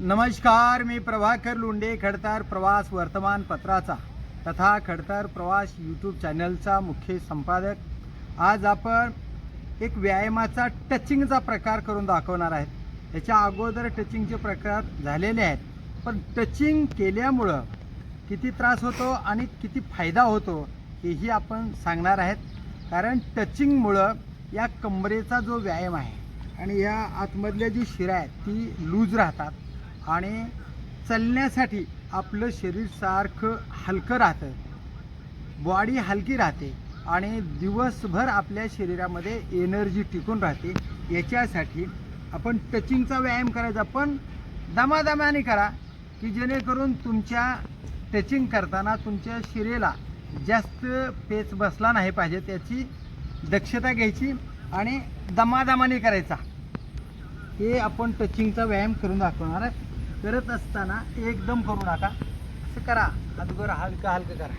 नमस्कार, मी प्रभाकर लोंढे, खडतर प्रवास वर्तमानपत्राचा तथा खडतर प्रवास यूट्यूब चॅनलचा मुख्य संपादक। आज आपण एक व्यायामाचा टचिंगचा प्रकार करून दाखवणार आहेत। याच्या अगोदर टचिंगचे प्रकार झालेले आहेत, पण टचिंग केल्यामुळं किती त्रास होतो आणि किती फायदा होतो हेही आपण सांगणार आहेत। कारण टचिंगमुळं या कंबरेचा जो व्यायाम आहे आणि या आतमधल्या जी शिरा आहेत ती लूज राहतात आणि चालण्यासाठी आपलं शरीर सारखं हलकं राहतं, बॉडी हलकी राहते आणि दिवसभर आपल्या शरीरामध्ये एनर्जी टिकून राहते। याच्यासाठी आपण टचिंगचा व्यायाम करायचा, पण दमादमाने करा की जेणेकरून तुमच्या टचिंग करताना तुमच्या शरीराला जास्त पेच बसला नाही पाहिजे, त्याची दक्षता घ्यायची आणि दमादमाने करायचा। हे आपण टचिंगचा व्यायाम करून दाखवणार आहे। करत असताना एकदम करू नका, असं करा, अगोदर हलकं हलकं करा,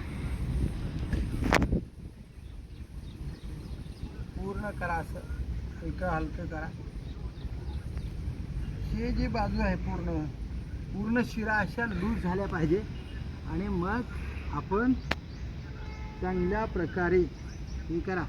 पूर्ण करा, असं एक हलकं करा। हे जी बाजू आहे पूर्ण शिरा अशा लूज झाल्या पाहिजे आणि मग आपण चांगल्या प्रकारे हे करा।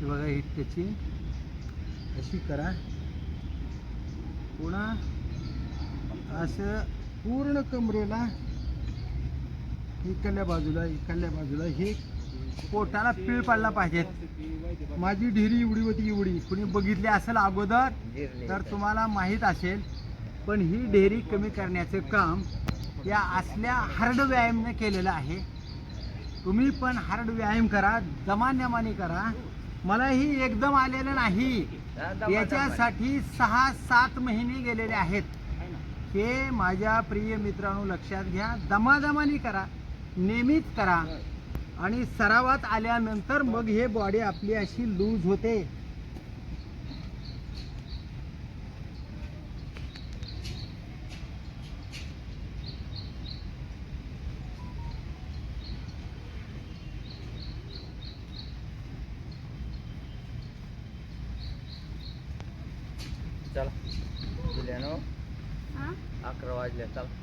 बघा, ही टचिंग अशी करा, पुन्हा असं पूर्ण कमरेला इकडल्या बाजूला हे पोटाला पीळ पडला पाहिजे। माझी ढेरी एवढी होती, एवढी कुणी बघितली असेल अगोदर तर तुम्हाला माहीत असेल, पण ही ढेरी कमी करण्याचं काम या असल्या हार्ड व्यायामाने केलेलं आहे। तुम्ही पण हार्ड व्यायाम करा, दमादमाने करा। मलाही एकदम आलेलं नाही, याच्यासाठी 6-7 महिने गेलेले आहेत। हे माझ्या प्रिय मित्रांनो लक्षात घ्या, दमादमाने करा, नियमित करा आणि सरावात आल्यानंतर मग हे बॉडी आपली अशी लूज होते। चला दिल्यानो 11 वाजले, चला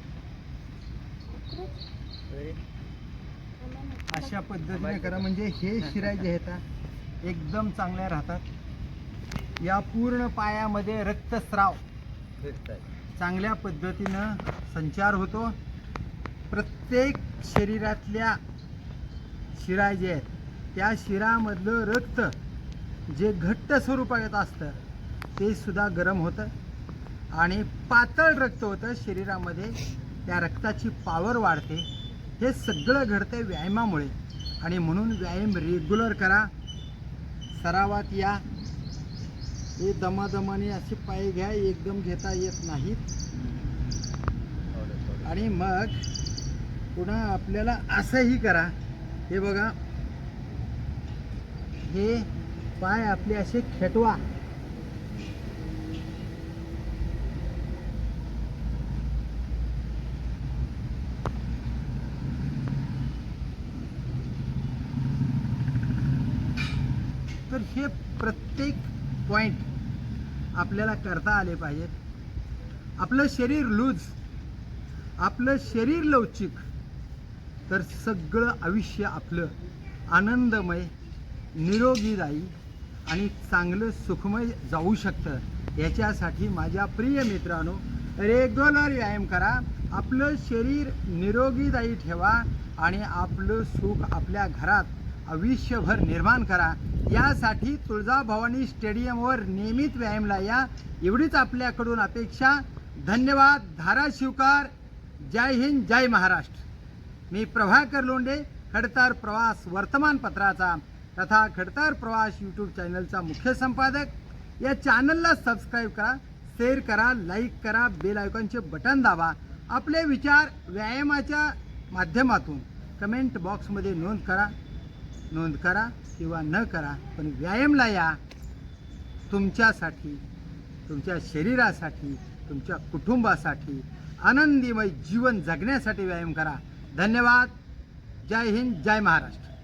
अशा पद्धतीने करा, म्हणजे हे शिरा जे आहेत एकदम चांगल्या राहतात। या पूर्ण पायामध्ये रक्तस्राव चांगल्या पद्धतीनं संचार होतो। प्रत्येक शरीरातल्या शिरा जे आहेत त्या शिरामधलं रक्त जे घट्ट स्वरूपात असतं ते सुद्धा गरम होतं आणि पातळ रक्त होतं शरीरामध्ये, त्या रक्ताची पावर वाढते। हे सगळं घडतं व्यायामामुळे आणि म्हणून व्यायाम रेग्युलर करा, सरावात या। हे दमादमाने असे पाय घ्या, एकदम घेता येत नाहीत आणि मग पुन्हा आपल्याला असंही करा। हे बघा, हे पाय आपले असे खेटवा, तर हे प्रत्येक पॉइंट आपल्याला करता आले पाहिजेत। आपलं शरीर लूज, आपलं शरीर लवचिक, तर सगळं आयुष्य आपलं आनंदमय, निरोगीदायी आणि चांगलं सुखमय जाऊ शकतं। याच्यासाठी माझ्या प्रिय मित्रांनो रेग्युलर व्यायाम करा, आपलं शरीर निरोगीदायी ठेवा आणि आपलं सुख आपल्या घरात आयुष्यभर निर्माण करा। यासाठी तुळजाभवानी स्टेडियमवर नियमित व्यायामला या, एवढीच आपल्याकडून अपेक्षा। धन्यवाद, धाराशिवकर, जय हिंद, जय महाराष्ट्र। मी प्रभाकर लोंढे, खडतर प्रवास वर्तमानपत्राचा तथा खडतर प्रवास यूट्यूब चॅनलचा मुख्य संपादक। या चॅनलला सबस्क्राईब करा, शेअर करा, लाईक करा, बेल आयकॉनचे बटन दाबा. आपले विचार व्यायामाच्या माध्यमातून कमेंट बॉक्समध्ये नोंद करा किंवा न करा, पण व्यायामला या. तुमच्यासाठी, तुमच्या शरीरासाठी, तुमच्या कुटुंबासाठी आनंदीमय जीवन जगण्यासाठी व्यायाम करा. धन्यवाद. जय हिंद, जय महाराष्ट्र.